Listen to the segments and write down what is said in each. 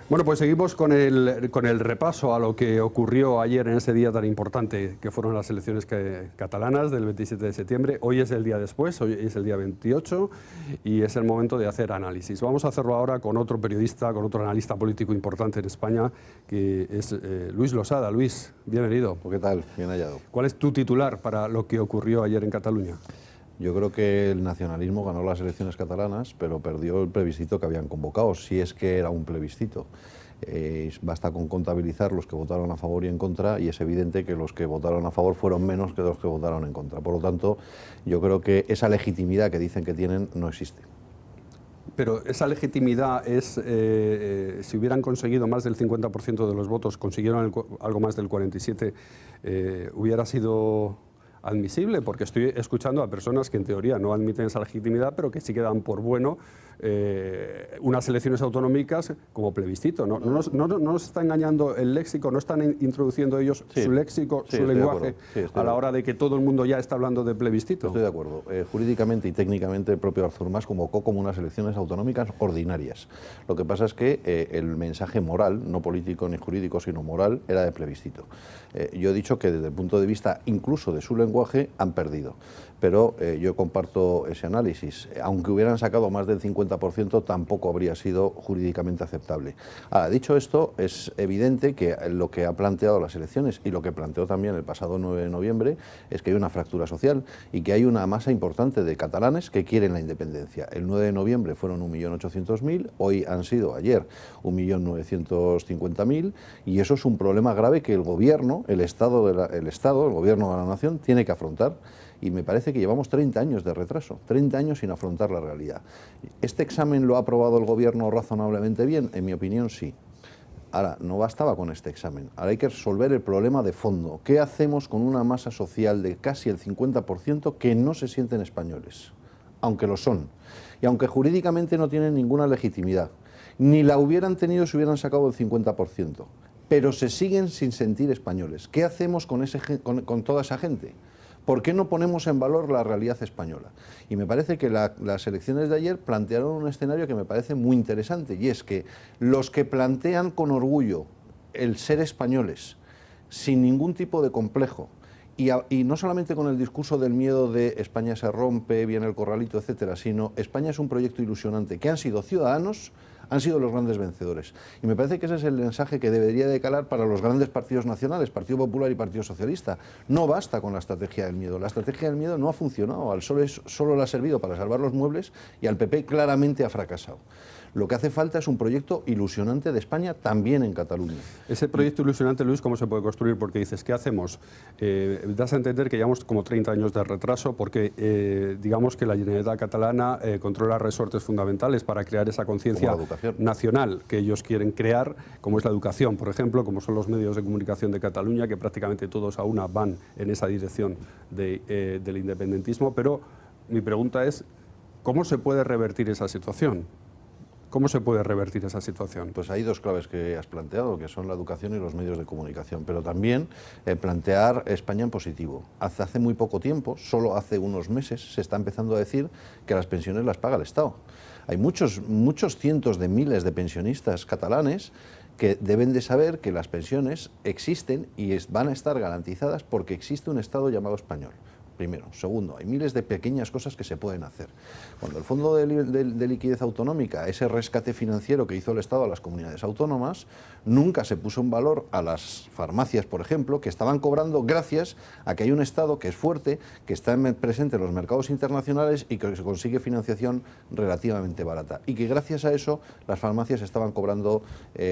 Bueno, pues seguimos con el repaso a lo que ocurrió ayer en ese día tan importante que fueron las elecciones catalanas del 27 de septiembre. Hoy es el día después, hoy es el día 28 y es el momento de hacer análisis. Vamos a hacerlo ahora con otro periodista, con otro analista político importante en España, que es Luis Losada. Luis, bienvenido. ¿Qué tal? Bien hallado. ¿Cuál es tu titular para lo que ocurrió ayer en Cataluña? Yo creo que el nacionalismo ganó las elecciones catalanas, pero perdió el plebiscito que habían convocado, si es que era un plebiscito. Basta con contabilizar los que votaron a favor y en contra, y es evidente que los que votaron a favor fueron menos que los que votaron en contra. Por lo tanto, yo creo que esa legitimidad que dicen que tienen no existe. Pero esa legitimidad es, si hubieran conseguido más del 50% de los votos, consiguieron algo más del 47%, hubiera sido admisible, porque estoy escuchando a personas que en teoría no admiten esa legitimidad, pero que sí que dan por bueno unas elecciones autonómicas como plebiscito. ¿No nos está engañando el léxico? ¿No están introduciendo ellos su léxico, su lenguaje, a la hora de que todo el mundo ya está hablando de plebiscito? Estoy de acuerdo. Jurídicamente y técnicamente el propio Artur Mas convocó como unas elecciones autonómicas ordinarias. Lo que pasa es que el mensaje moral, no político ni jurídico, sino moral, era de plebiscito. Yo he dicho que desde el punto de vista incluso de su lenguaje han perdido, pero yo comparto ese análisis. Aunque hubieran sacado más del 50%, tampoco habría sido jurídicamente aceptable. Ahora, dicho esto, es evidente que lo que ha planteado las elecciones y lo que planteó también el pasado 9 de noviembre es que hay una fractura social y que hay una masa importante de catalanes que quieren la independencia. El 9 de noviembre fueron 1.800.000, hoy han sido, ayer, 1.950.000, y eso es un problema grave que el gobierno, el gobierno de la nación, tiene que afrontar. Y me parece que llevamos 30 años de retraso, 30 años sin afrontar la realidad. ¿Este examen lo ha aprobado el gobierno razonablemente bien? En mi opinión, sí. Ahora, no bastaba con este examen, ahora hay que resolver el problema de fondo. ¿Qué hacemos con una masa social de casi el 50% que no se sienten españoles? Aunque lo son, y aunque jurídicamente no tienen ninguna legitimidad, ni la hubieran tenido si hubieran sacado el 50%, pero se siguen sin sentir españoles. ¿Qué hacemos con toda esa gente? ¿Por qué no ponemos en valor la realidad española? Y me parece que las elecciones de ayer plantearon un escenario que me parece muy interesante, y es que los que plantean con orgullo el ser españoles, sin ningún tipo de complejo, y no solamente con el discurso del miedo de España se rompe, viene el corralito, etcétera, sino España es un proyecto ilusionante, que han sido ciudadanos, han sido los grandes vencedores. Y me parece que ese es el mensaje que debería de calar para los grandes partidos nacionales, Partido Popular y Partido Socialista. No basta con la estrategia del miedo. La estrategia del miedo no ha funcionado. Al PSOE solo le ha servido para salvar los muebles y al PP claramente ha fracasado. Lo que hace falta es un proyecto ilusionante de España también en Cataluña. Ese proyecto ilusionante, Luis, ¿cómo se puede construir? Porque dices, ¿qué hacemos? Das a entender que llevamos como 30 años de retraso porque digamos que la Generalitat catalana controla resortes fundamentales para crear esa conciencia nacional que ellos quieren crear, como es la educación, por ejemplo, como son los medios de comunicación de Cataluña, que prácticamente todos a una van en esa dirección del independentismo. Pero mi pregunta es, ¿cómo se puede revertir esa situación? ¿Cómo se puede revertir esa situación? Pues hay dos claves que has planteado, que son la educación y los medios de comunicación, pero también plantear España en positivo. Hace muy poco tiempo, solo hace unos meses, se está empezando a decir que las pensiones las paga el Estado. Hay muchos cientos de miles de pensionistas catalanes que deben de saber que las pensiones existen y van a estar garantizadas porque existe un Estado llamado español. Primero. Segundo, hay miles de pequeñas cosas que se pueden hacer. Cuando el Fondo de Liquidez Autonómica, ese rescate financiero que hizo el Estado a las comunidades autónomas, nunca se puso en valor a las farmacias, por ejemplo, que estaban cobrando gracias a que hay un Estado que es fuerte, que está presente en los mercados internacionales y que se consigue financiación relativamente barata. Y que gracias a eso las farmacias estaban cobrando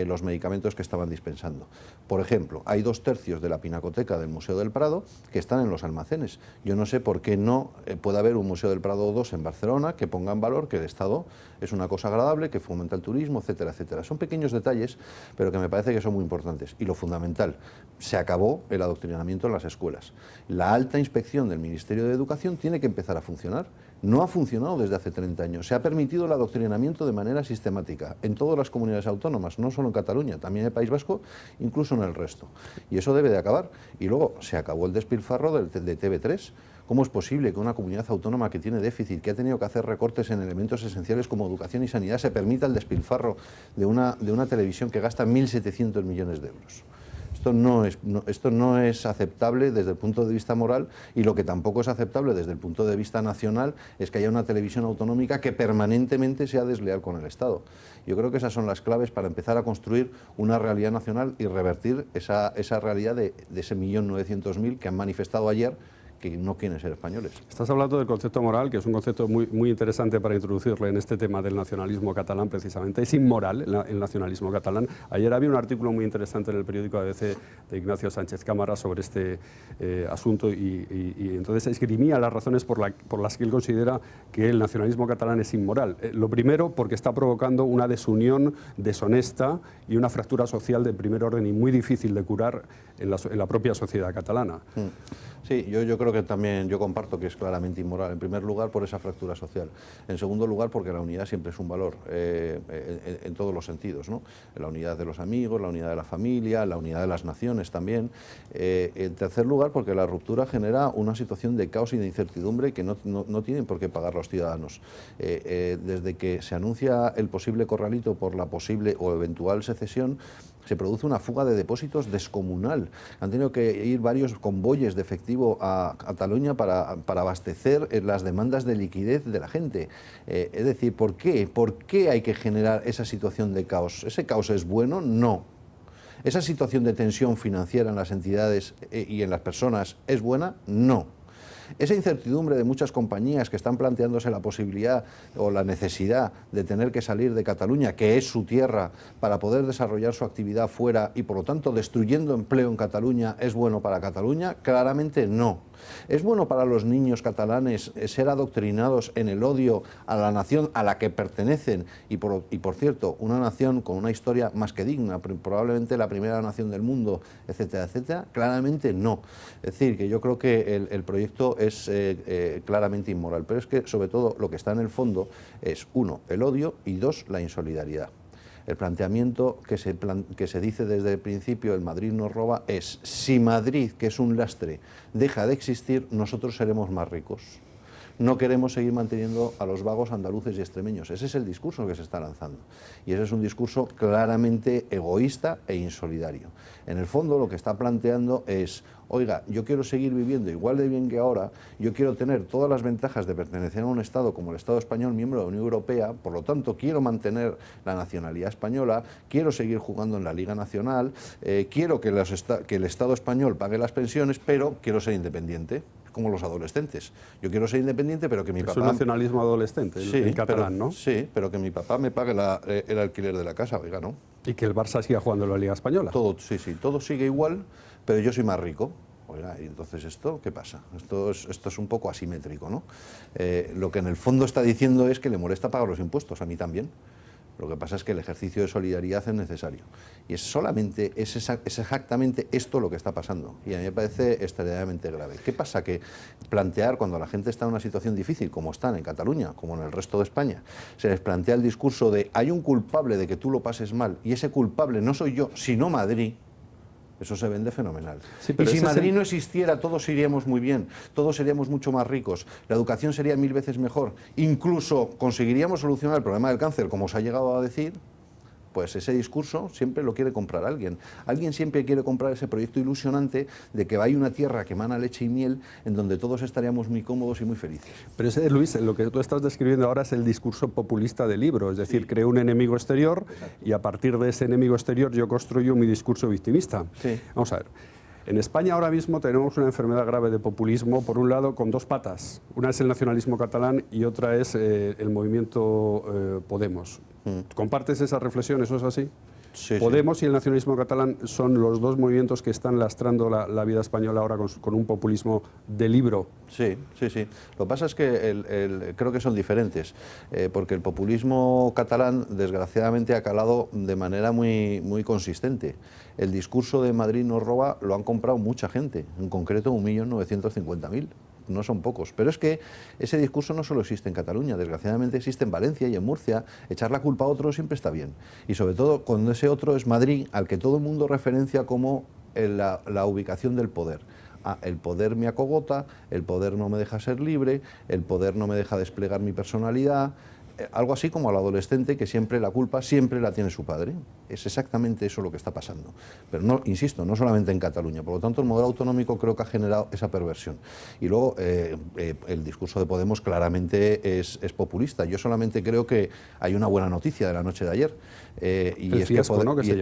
los medicamentos que estaban dispensando. Por ejemplo, hay 2/3 de la pinacoteca del Museo del Prado que están en los almacenes. Yo no sé por qué no puede haber un Museo del Prado 2 en Barcelona que ponga en valor que el Estado es una cosa agradable, que fomenta el turismo, etcétera, etcétera. Son pequeños detalles, pero que me parece que son muy importantes. Y lo fundamental, se acabó el adoctrinamiento en las escuelas. La alta inspección del Ministerio de Educación tiene que empezar a funcionar. No ha funcionado desde hace 30 años. Se ha permitido el adoctrinamiento de manera sistemática en todas las comunidades autónomas, no solo en Cataluña, también en el País Vasco, incluso en el resto. Y eso debe de acabar. Y luego se acabó el despilfarro de TV3. ¿Cómo es posible que una comunidad autónoma que tiene déficit, que ha tenido que hacer recortes en elementos esenciales como educación y sanidad, se permita el despilfarro de una televisión que gasta 1.700 millones de euros? Esto no es aceptable desde el punto de vista moral, y lo que tampoco es aceptable desde el punto de vista nacional es que haya una televisión autonómica que permanentemente sea desleal con el Estado. Yo creo que esas son las claves para empezar a construir una realidad nacional y revertir esa realidad de ese 1.900.000 que han manifestado ayer que no quieren ser españoles. Estás hablando del concepto moral, que es un concepto muy interesante para introducirle en este tema del nacionalismo catalán, precisamente. Es inmoral el nacionalismo catalán. Ayer había un artículo muy interesante en el periódico ABC de Ignacio Sánchez Cámara sobre este asunto y entonces esgrimía las razones por las que él considera que el nacionalismo catalán es inmoral. Lo primero, porque está provocando una desunión deshonesta y una fractura social de primer orden y muy difícil de curar en la propia sociedad catalana. Sí, yo creo que también yo comparto que es claramente inmoral. En primer lugar, por esa fractura social. En segundo lugar, porque la unidad siempre es un valor en todos los sentidos, ¿no? La unidad de los amigos, la unidad de la familia, la unidad de las naciones también. En tercer lugar, porque la ruptura genera una situación de caos y de incertidumbre que no tienen por qué pagar los ciudadanos. Desde que se anuncia el posible corralito por la posible o eventual secesión, se produce una fuga de depósitos descomunal. Han tenido que ir varios convoyes de efectivo a Cataluña para abastecer las demandas de liquidez de la gente. Es decir, ¿por qué? ¿Por qué hay que generar esa situación de caos? ¿Ese caos es bueno? No. ¿Esa situación de tensión financiera en las entidades y en las personas es buena? No. Esa incertidumbre de muchas compañías que están planteándose la posibilidad o la necesidad de tener que salir de Cataluña, que es su tierra, para poder desarrollar su actividad fuera y por lo tanto destruyendo empleo en Cataluña, ¿es bueno para Cataluña? Claramente no. ¿Es bueno para los niños catalanes ser adoctrinados en el odio a la nación a la que pertenecen? Y por cierto, una nación con una historia más que digna, probablemente la primera nación del mundo, etcétera, etcétera. Claramente no. Es decir, que yo creo que el proyecto es claramente inmoral, pero es que sobre todo lo que está en el fondo es, uno, el odio y dos, la insolidaridad. El planteamiento que se dice desde el principio, el Madrid nos roba, es si Madrid, que es un lastre, deja de existir, nosotros seremos más ricos. No queremos seguir manteniendo a los vagos andaluces y extremeños. Ese es el discurso que se está lanzando. Y ese es un discurso claramente egoísta e insolidario. En el fondo lo que está planteando es, oiga, yo quiero seguir viviendo igual de bien que ahora, yo quiero tener todas las ventajas de pertenecer a un Estado como el Estado español, miembro de la Unión Europea, por lo tanto quiero mantener la nacionalidad española, quiero seguir jugando en la Liga Nacional, quiero que el Estado español pague las pensiones, pero quiero ser independiente. Como los adolescentes. Yo quiero ser independiente, pero que mi papá... Es un nacionalismo adolescente, el catalán, ¿no? Sí, pero que mi papá me pague el alquiler de la casa, oiga, ¿no? Y que el Barça siga jugando en la Liga Española. Todo, sí, todo sigue igual, pero yo soy más rico. Oiga, y entonces ¿esto qué pasa? Esto es un poco asimétrico, ¿no? Lo que en el fondo está diciendo es que le molesta pagar los impuestos, a mí también. Lo que pasa es que el ejercicio de solidaridad es necesario. Y es exactamente esto lo que está pasando. Y a mí me parece extremadamente grave. ¿Qué pasa? Que plantear, cuando la gente está en una situación difícil, como están en Cataluña, como en el resto de España, se les plantea el discurso de hay un culpable de que tú lo pases mal, y ese culpable no soy yo, sino Madrid. Eso se vende fenomenal. Sí, y si Madrid no existiera, todos iríamos muy bien, todos seríamos mucho más ricos, la educación sería 1000 veces mejor, incluso conseguiríamos solucionar el problema del cáncer, como se ha llegado a decir. Pues ese discurso siempre lo quiere comprar alguien. Alguien siempre quiere comprar ese proyecto ilusionante de que hay una tierra que emana leche y miel en donde todos estaríamos muy cómodos y muy felices. Pero ese, Luis, lo que tú estás describiendo ahora es el discurso populista del libro, es decir, creo un enemigo exterior. Exacto. Y a partir de ese enemigo exterior yo construyo mi discurso victimista. Sí. Vamos a ver. En España ahora mismo tenemos una enfermedad grave de populismo, por un lado con dos patas. Una es el nacionalismo catalán y otra es el movimiento Podemos. ¿Compartes esa reflexión? ¿Eso es así? Sí, Podemos y el nacionalismo catalán son los dos movimientos que están lastrando la vida española ahora con un populismo de libro. Sí. Lo que pasa es que creo que son diferentes, porque el populismo catalán desgraciadamente ha calado de manera muy consistente. El discurso de Madrid nos roba lo han comprado mucha gente, en concreto 1.950.000. No son pocos, pero es que ese discurso no solo existe en Cataluña, desgraciadamente existe en Valencia y en Murcia. Echar la culpa a otro siempre está bien, y sobre todo cuando ese otro es Madrid, al que todo el mundo referencia como la ubicación del poder. el poder me acogota, el poder no me deja ser libre, el poder no me deja desplegar mi personalidad. Algo así como al adolescente que siempre la culpa siempre la tiene su padre. Es exactamente eso lo que está pasando. Pero no, insisto, no solamente en Cataluña. Por lo tanto, el modelo autonómico creo que ha generado esa perversión. Y luego, el discurso de Podemos claramente es populista. Yo solamente creo que hay una buena noticia de la noche de ayer. Y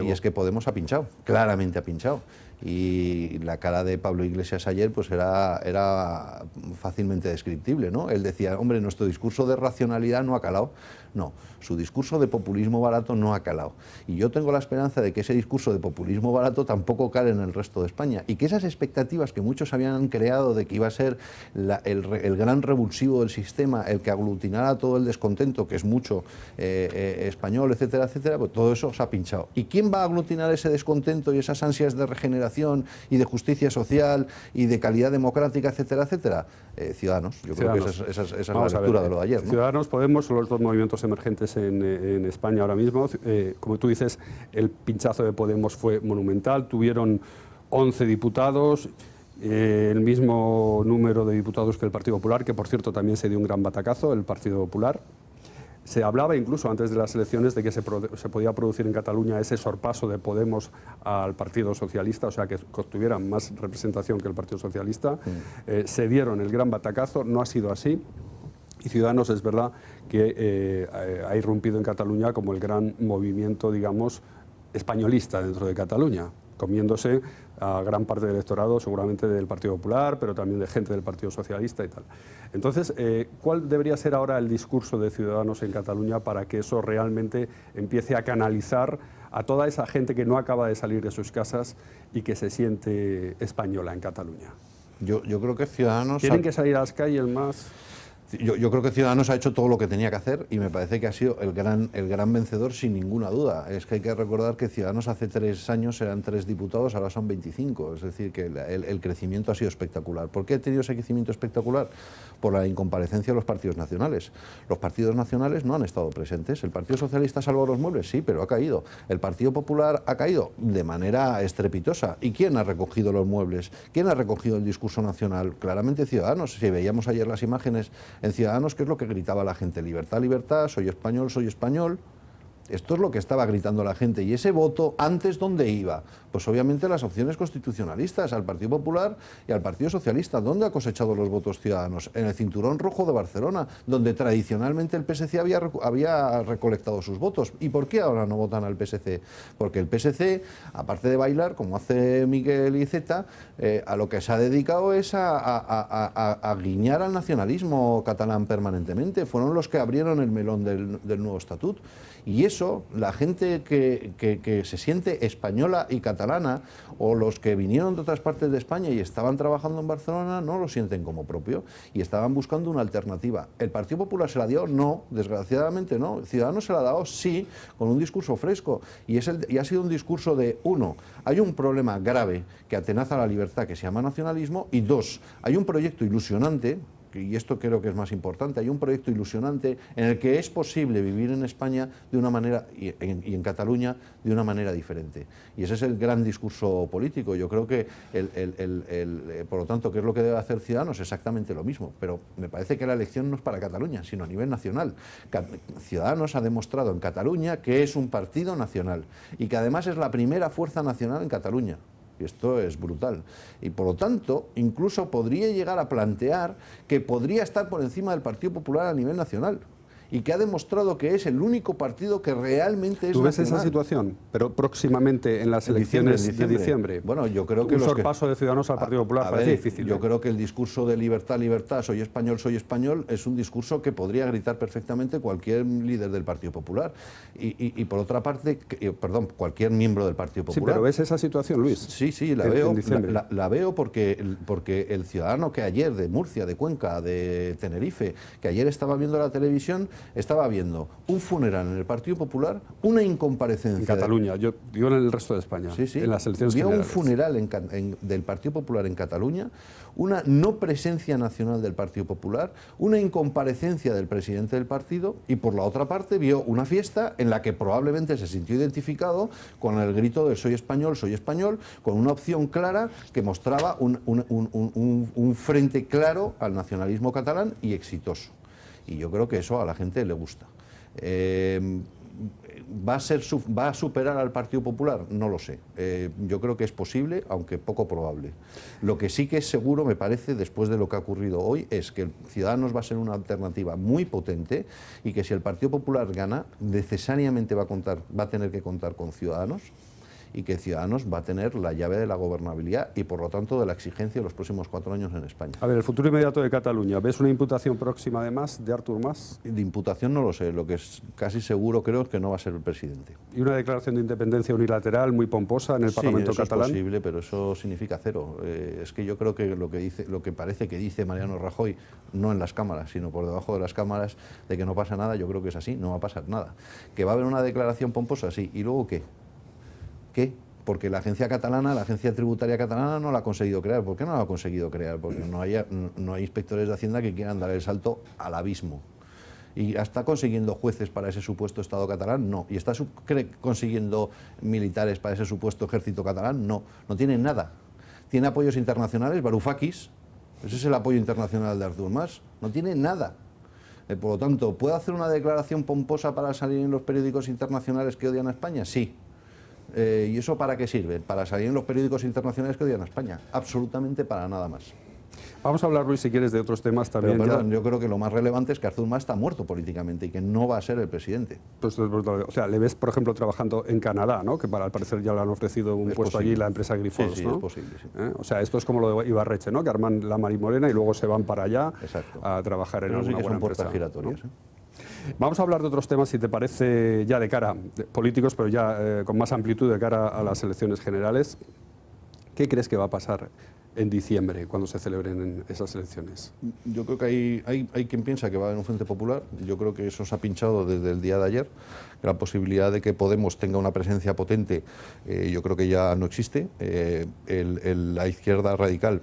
es que Podemos ha pinchado, claramente ha pinchado. Y la cara de Pablo Iglesias ayer pues era fácilmente descriptible, ¿no? Él decía, hombre, nuestro discurso de racionalidad no ha calado. No, su discurso de populismo barato no ha calado. Y yo tengo la esperanza de que ese discurso de populismo barato tampoco cale en el resto de España. Y que esas expectativas que muchos habían creado de que iba a ser el gran revulsivo del sistema, el que aglutinara todo el descontento, que es mucho español, etcétera, etcétera, pues todo eso se ha pinchado. ¿Y quién va a aglutinar ese descontento y esas ansias de regeneración y de justicia social y de calidad democrática, etcétera, etcétera? Ciudadanos. Yo creo que esa es la lectura de lo de ayer, ¿no? Ciudadanos, Podemos son los dos movimientos emergentes en España ahora mismo. Como tú dices, el pinchazo de Podemos fue monumental. Tuvieron 11 diputados, el mismo número de diputados que el Partido Popular, que por cierto también se dio un gran batacazo, el Partido Popular. Se hablaba incluso antes de las elecciones de que se podía producir en Cataluña ese sorpaso de Podemos al Partido Socialista, o sea, que tuvieran más representación que el Partido Socialista. Se dieron el gran batacazo, no ha sido así. Y Ciudadanos es verdad que ha irrumpido en Cataluña como el gran movimiento, digamos, españolista dentro de Cataluña, comiéndose a gran parte del electorado, seguramente del Partido Popular, pero también de gente del Partido Socialista y tal. Entonces, ¿cuál debería ser ahora el discurso de Ciudadanos en Cataluña para que eso realmente empiece a canalizar a toda esa gente que no acaba de salir de sus casas y que se siente española en Cataluña? Yo creo que Ciudadanos... ¿Tienen que salir a las calles más? Yo creo que Ciudadanos ha hecho todo lo que tenía que hacer y me parece que ha sido el gran vencedor sin ninguna duda. Es que hay que recordar que Ciudadanos hace 3 años eran 3 diputados, ahora son 25. Es decir, que el crecimiento ha sido espectacular. ¿Por qué ha tenido ese crecimiento espectacular? Por la incomparecencia de los partidos nacionales. Los partidos nacionales no han estado presentes. ¿El Partido Socialista ha salvado los muebles? Sí, pero ha caído. ¿El Partido Popular ha caído? De manera estrepitosa. ¿Y quién ha recogido los muebles? ¿Quién ha recogido el discurso nacional? Claramente Ciudadanos. Si veíamos ayer las imágenes en Ciudadanos, ¿qué es lo que gritaba la gente? Libertad, libertad, soy español, soy español. Esto es lo que estaba gritando la gente. ¿Y ese voto antes dónde iba? Pues obviamente las opciones constitucionalistas, al Partido Popular y al Partido Socialista. ¿Dónde ha cosechado los votos Ciudadanos? En el cinturón rojo de Barcelona, donde tradicionalmente el PSC había recolectado sus votos. ¿Y por qué ahora no votan al PSC? Porque el PSC, aparte de bailar, como hace Miguel Iceta, a lo que se ha dedicado es a guiñar al nacionalismo catalán permanentemente. Fueron los que abrieron el melón del nuevo estatut. Y eso, la gente que se siente española y catalana, o los que vinieron de otras partes de España y estaban trabajando en Barcelona, no lo sienten como propio y estaban buscando una alternativa. ¿El Partido Popular se la dio? No, desgraciadamente no. Ciudadanos se la ha dado, sí, con un discurso fresco. Y ha sido un discurso de, 1, hay un problema grave que atenaza la libertad que se llama nacionalismo, y 2, hay un proyecto ilusionante, y esto creo que es más importante, hay un proyecto ilusionante en el que es posible vivir en España de una manera, y en Cataluña, de una manera diferente. Y ese es el gran discurso político. Yo creo que, por lo tanto, ¿qué es lo que debe hacer Ciudadanos? Exactamente lo mismo. Pero me parece que la elección no es para Cataluña, sino a nivel nacional. Ciudadanos ha demostrado en Cataluña que es un partido nacional y que además es la primera fuerza nacional en Cataluña. Y esto es brutal. Y por lo tanto, incluso podría llegar a plantear que podría estar por encima del Partido Popular a nivel nacional. Y que ha demostrado que es el único partido que realmente es ¿Tú ves nacional. esa situación? Pero próximamente en las elecciones de diciembre. Bueno, yo creo que un sorpaso de Ciudadanos al Partido Popular parece difícil. Yo creo que el discurso de libertad, libertad, soy español, es un discurso que podría gritar perfectamente cualquier líder del Partido Popular. Y por otra parte, cualquier miembro del Partido Popular. Sí, pero ¿ves esa situación, Luis? Sí, la veo. La veo porque el ciudadano que ayer de Murcia, de Cuenca, de Tenerife, que ayer estaba viendo la televisión, estaba viendo un funeral en el Partido Popular, una incomparecencia... En Cataluña, yo digo en el resto de España, Sí, sí. en las elecciones Vio generales. un funeral del Partido Popular en Cataluña, una no presencia nacional del Partido Popular, una incomparecencia del presidente del partido y por la otra parte vio una fiesta en la que probablemente se sintió identificado con el grito de soy español, con una opción clara que mostraba un frente claro al nacionalismo catalán y exitoso. Y yo creo que eso a la gente le gusta. ¿Va a superar al Partido Popular? No lo sé. Yo creo que es posible, aunque poco probable. Lo que sí que es seguro, me parece, después de lo que ha ocurrido hoy, es que Ciudadanos va a ser una alternativa muy potente y que si el Partido Popular gana, necesariamente va a tener que contar con Ciudadanos y que Ciudadanos va a tener la llave de la gobernabilidad y, por lo tanto, de la exigencia de los próximos 4 años en España. A ver, el futuro inmediato de Cataluña, ¿ves una imputación próxima además de Artur Mas? De imputación no lo sé, lo que es casi seguro creo es que no va a ser el presidente. Y una declaración de independencia unilateral muy pomposa en el Parlamento catalán. Sí, es posible, pero eso significa cero. Es que yo creo que lo que parece que dice Mariano Rajoy, no en las cámaras, sino por debajo de las cámaras, de que no pasa nada, yo creo que es así, no va a pasar nada. ¿Que va a haber una declaración pomposa? Sí. ¿Y luego qué? ¿Qué? Porque la agencia catalana, la agencia tributaria catalana no la ha conseguido crear. ¿Por qué no la ha conseguido crear? Porque no hay inspectores de Hacienda que quieran dar el salto al abismo. ¿Y está consiguiendo jueces para ese supuesto Estado catalán? No. ¿Y está consiguiendo militares para ese supuesto ejército catalán? No. No tiene nada. ¿Tiene apoyos internacionales? Varoufakis. Ese es el apoyo internacional de Artur Mas. No tiene nada. Por lo tanto, ¿puede hacer una declaración pomposa para salir en los periódicos internacionales que odian a España? Sí. ¿Y eso para qué sirve? Para salir en los periódicos internacionales que odian a España. Absolutamente para nada más. Vamos a hablar, Luis, si quieres, de otros temas también. Pero, perdón, yo creo que lo más relevante es que Artur Mas está muerto políticamente y que no va a ser el presidente. Pues, o sea, le ves, por ejemplo, trabajando en Canadá, ¿no? Que al parecer ya le han ofrecido un puesto allí, la empresa Grifols, sí, ¿no? Es posible, sí. O sea, esto es como lo de Ibarretxe, ¿no? Que arman la Marimorena y luego se van para allá. Exacto. A trabajar en Pero alguna sí que buena son puertas empresa, giratorias, ¿no? Vamos a hablar de otros temas, si te parece, ya de cara, políticos, pero ya con más amplitud de cara a las elecciones generales. ¿Qué crees que va a pasar en diciembre, cuando se celebren esas elecciones? Yo creo que hay quien piensa que va a haber un Frente Popular. Yo creo que eso se ha pinchado desde el día de ayer. La posibilidad de que Podemos tenga una presencia potente, yo creo que ya no existe. La izquierda radical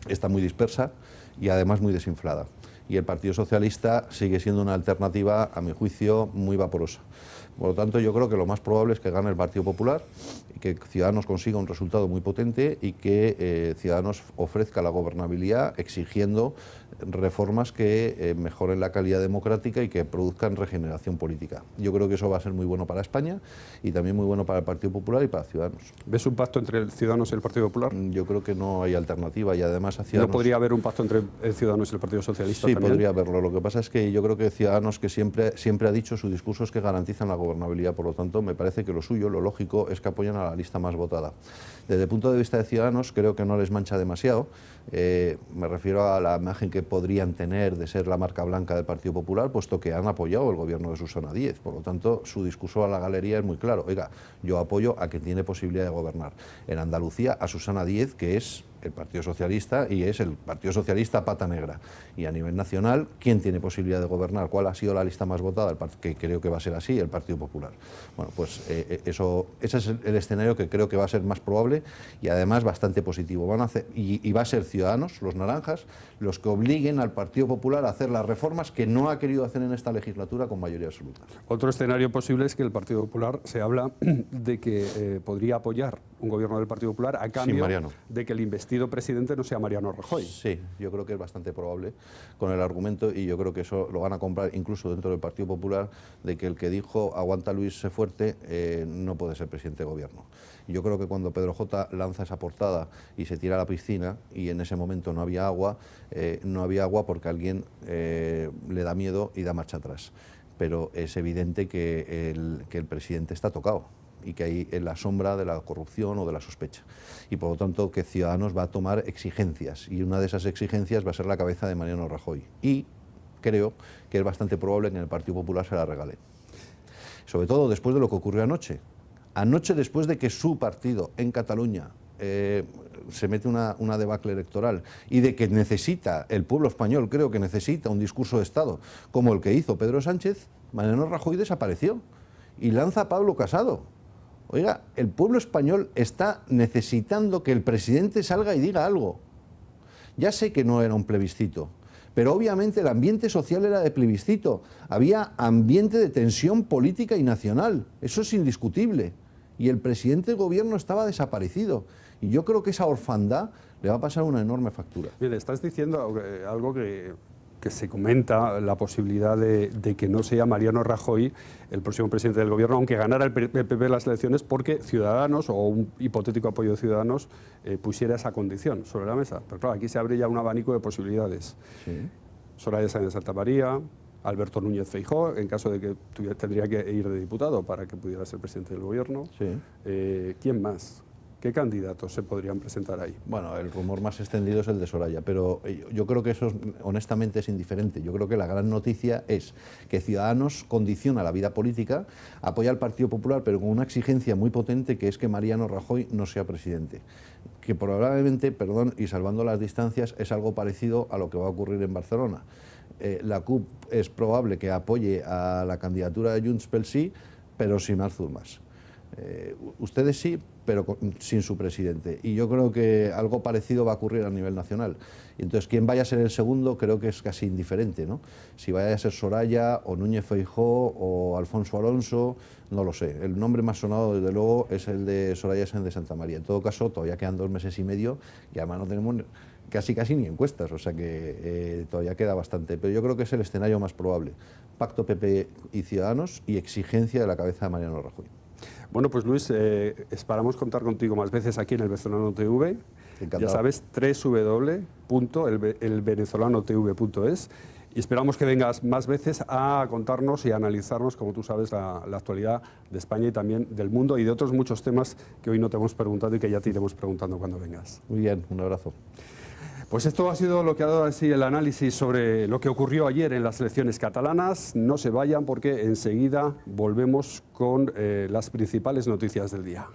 está muy dispersa y además muy desinflada. Y el Partido Socialista sigue siendo una alternativa, a mi juicio, muy vaporosa. Por lo tanto, yo creo que lo más probable es que gane el Partido Popular y que Ciudadanos consiga un resultado muy potente y que Ciudadanos ofrezca la gobernabilidad exigiendo reformas que mejoren la calidad democrática y que produzcan regeneración política. Yo creo que eso va a ser muy bueno para España y también muy bueno para el Partido Popular y para Ciudadanos. ¿Ves un pacto entre el Ciudadanos y el Partido Popular? Yo creo que no hay alternativa y además a Ciudadanos... ¿No podría haber un pacto entre el Ciudadanos y el Partido Socialista? Sí, también podría haberlo. Lo que pasa es que yo creo que Ciudadanos, que siempre ha dicho su discurso, es que garantizan la gobernabilidad. Por lo tanto, me parece que lo suyo, lo lógico, es que apoyen a la lista más votada. Desde el punto de vista de Ciudadanos, creo que no les mancha demasiado. Me refiero a la imagen que podrían tener de ser la marca blanca del Partido Popular, puesto que han apoyado el gobierno de Susana Díez. Por lo tanto, su discurso a la galería es muy claro. Oiga, yo apoyo a quien tiene posibilidad de gobernar. En Andalucía, a Susana Díez, que es el Partido Socialista y es el Partido Socialista pata negra. Y a nivel nacional, ¿quién tiene posibilidad de gobernar? ¿Cuál ha sido la lista más votada? Que creo que va a ser así, el Partido Popular. Bueno, pues ese es el escenario que creo que va a ser más probable y además bastante positivo. Y va a ser Ciudadanos, los naranjas, los que obliguen al Partido Popular a hacer las reformas que no ha querido hacer en esta legislatura con mayoría absoluta. Otro escenario posible es que el Partido Popular se habla de que podría apoyar un gobierno del Partido Popular a cambio de que el investido presidente no sea Mariano Rajoy. Sí, yo creo que es bastante probable con el argumento, y yo creo que eso lo van a comprar incluso dentro del Partido Popular, de que el que dijo aguanta Luis, sé fuerte, no puede ser presidente de gobierno. Yo creo que cuando Pedro J. lanza esa portada y se tira a la piscina y en ese momento no había agua porque alguien le da miedo y da marcha atrás. Pero es evidente que el presidente está tocado y que hay en la sombra de la corrupción o de la sospecha. Y por lo tanto que Ciudadanos va a tomar exigencias y una de esas exigencias va a ser la cabeza de Mariano Rajoy. Y creo que es bastante probable que en el Partido Popular se la regalen. Sobre todo después de lo que ocurrió anoche. Anoche, después de que su partido en Cataluña se mete una debacle electoral y de que necesita, el pueblo español creo que necesita un discurso de Estado como el que hizo Pedro Sánchez, Mariano Rajoy desapareció y lanza a Pablo Casado. Oiga, el pueblo español está necesitando que el presidente salga y diga algo. Ya sé que no era un plebiscito, pero obviamente el ambiente social era de plebiscito. Había ambiente de tensión política y nacional, eso es indiscutible. Y el presidente del gobierno estaba desaparecido. Y yo creo que esa orfandad le va a pasar una enorme factura. Bien, estás diciendo algo que se comenta, la posibilidad de que no sea Mariano Rajoy el próximo presidente del gobierno, aunque ganara el PP las elecciones, porque Ciudadanos, o un hipotético apoyo de Ciudadanos, pusiera esa condición sobre la mesa. Pero claro, aquí se abre ya un abanico de posibilidades. Sí. Soraya Sáenz de Santamaría, Alberto Núñez Feijóo, en caso de que tendría que ir de diputado para que pudiera ser presidente del gobierno. Sí. ¿Quién más? ¿Qué candidatos se podrían presentar ahí? Bueno, el rumor más extendido es el de Soraya, pero yo creo que eso honestamente es indiferente. Yo creo que la gran noticia es que Ciudadanos condiciona la vida política, apoya al Partido Popular, pero con una exigencia muy potente, que es que Mariano Rajoy no sea presidente. Que probablemente, perdón, y salvando las distancias, es algo parecido a lo que va a ocurrir en Barcelona. La CUP es probable que apoye a la candidatura de Junts pel Sí, pero sin Artur Mas. Ustedes sí, pero sin su presidente. Y yo creo que algo parecido va a ocurrir a nivel nacional. Y entonces, quien vaya a ser el segundo creo que es casi indiferente, ¿no? Si vaya a ser Soraya, o Núñez Feijóo, o Alfonso Alonso, no lo sé. El nombre más sonado, desde luego, es el de Soraya Sáenz de Santamaría. En todo caso, todavía quedan 2 meses y medio y además no tenemos casi ni encuestas, o sea que todavía queda bastante. Pero yo creo que es el escenario más probable. Pacto PP y Ciudadanos y exigencia de la cabeza de Mariano Rajoy. Bueno, pues Luis, esperamos contar contigo más veces aquí en El Venezolano TV. Encantado. Ya sabes, www.elvenezolanotv.es, y esperamos que vengas más veces a contarnos y a analizarnos, como tú sabes, la actualidad de España y también del mundo y de otros muchos temas que hoy no te hemos preguntado y que ya te iremos preguntando cuando vengas. Muy bien, un abrazo. Pues esto ha sido lo que ha dado así el análisis sobre lo que ocurrió ayer en las elecciones catalanas. No se vayan porque enseguida volvemos con las principales noticias del día.